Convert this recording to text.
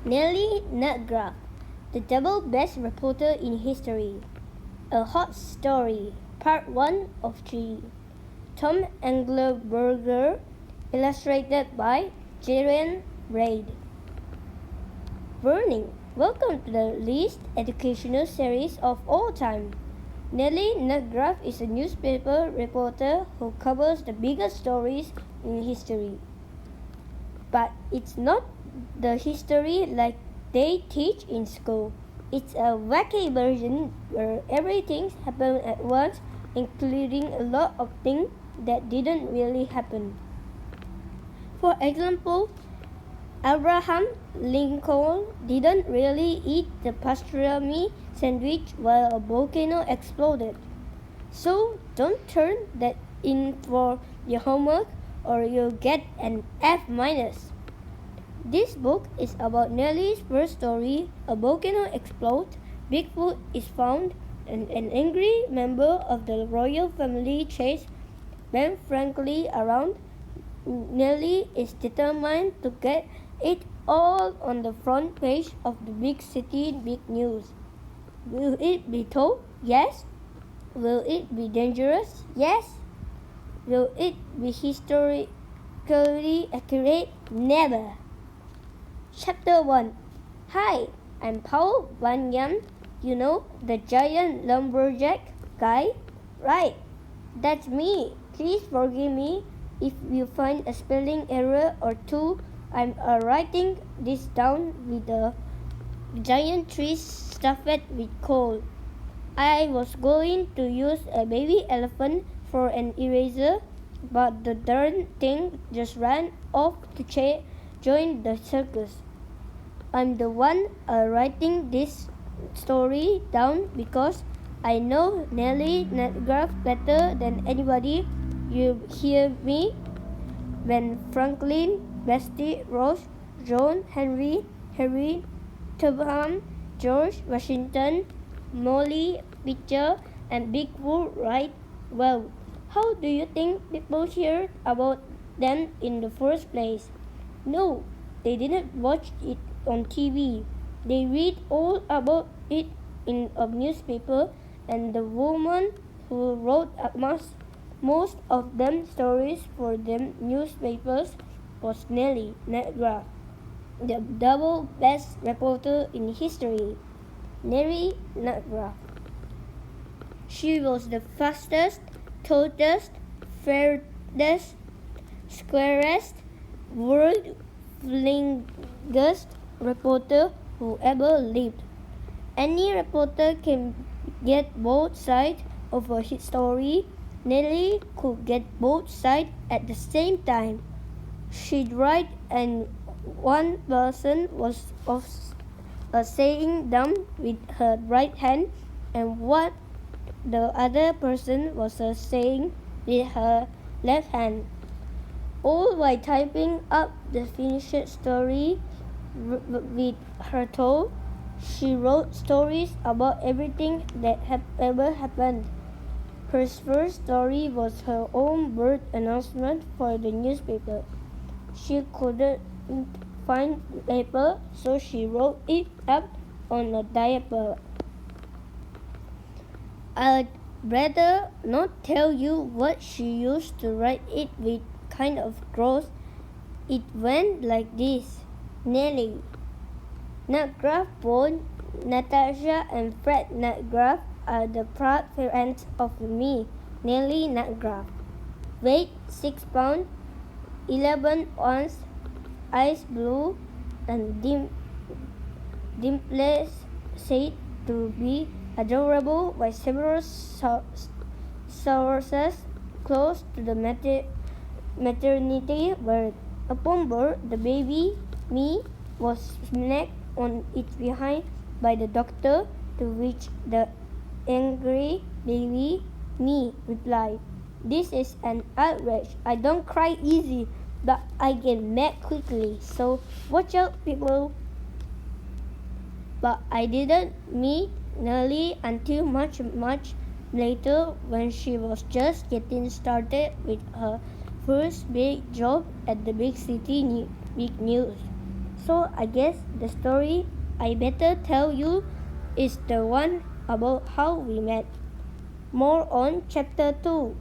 NELLIE NUTGRAF, the double best reporter in history. A Hot Story, Part 1 of 3. Tom Englerberger, illustrated by Jaren Reid. Warning! Welcome to the least educational series of all time. NELLIE NUTGRAF is a newspaper reporter who covers the biggest stories in history. But it's not the history like they teach in school. It's a wacky version where everything happens at once, including a lot of things that didn't really happen. For example, Abraham Lincoln didn't really eat the pastrami sandwich while a volcano exploded. So don't turn that in for your homework or you'll get an F-. This book is about NELLIE's first story. A volcano explodes, Bigfoot is found, and an angry member of the royal family chases Ben Franklin around. NELLIE is determined to get it all on the front page of the big city big news. Will it be told? Yes. Will it be dangerous? Yes. Will it be historically accurate? Never. Chapter 1. Hi, I'm Paul Van Yam. You know, the giant lumberjack guy? Right, that's me. Please forgive me if you find a spelling error or two. I'm writing this down with a giant tree stuffed with coal. I was going to use a baby elephant for an eraser, but the darn thing just ran off to join the circus. I'm the one writing this story down because I know NELLIE NUTGRAF better than anybody. You hear me? Ben Franklin, Betsy Ross, John Henry, Harry Tubman, George Washington, Molly Pitcher, and Bigfoot, right? Well, how do you think people heard about them in the first place? No, they didn't watch it on TV. They read all about it in a newspaper, and the woman who wrote most of them stories for them newspapers was NELLIE NUTGRAF, the double best reporter in history. NELLIE NUTGRAF. She was the fastest, tallest, fairest, squarest, world-flingest reporter who ever lived. Any reporter can get both sides of a story. NELLIE could get both sides at the same time. She'd write and one person was saying them with her right hand and what the other person was saying with her left hand, all while typing up the finished story with her toe. She wrote stories about everything that had ever happened. Her first story was her own birth announcement for the newspaper. She couldn't find paper, so she wrote it up on a diaper. I'd rather not tell you what she used to write it with, kind of gross. It went like this. NELLIE NUTGRAF born Natasha and Fred NUTGRAF are the proud parents of me, NELLIE NUTGRAF. Weight 6 pounds, 11 ounce, eyes blue, and dimples said to be adorable by several sources close to the maternity ward. Upon birth, the baby, me, was smacked on its behind by the doctor, to which the angry baby, me, replied, "This is an outrage. I don't cry easy, but I get mad quickly, so watch out, people." But I didn't meet NELLIE until much later, when she was just getting started with her first big job at the big city big news. So I guess the story I better tell you is the one about how we met. More on chapter 2.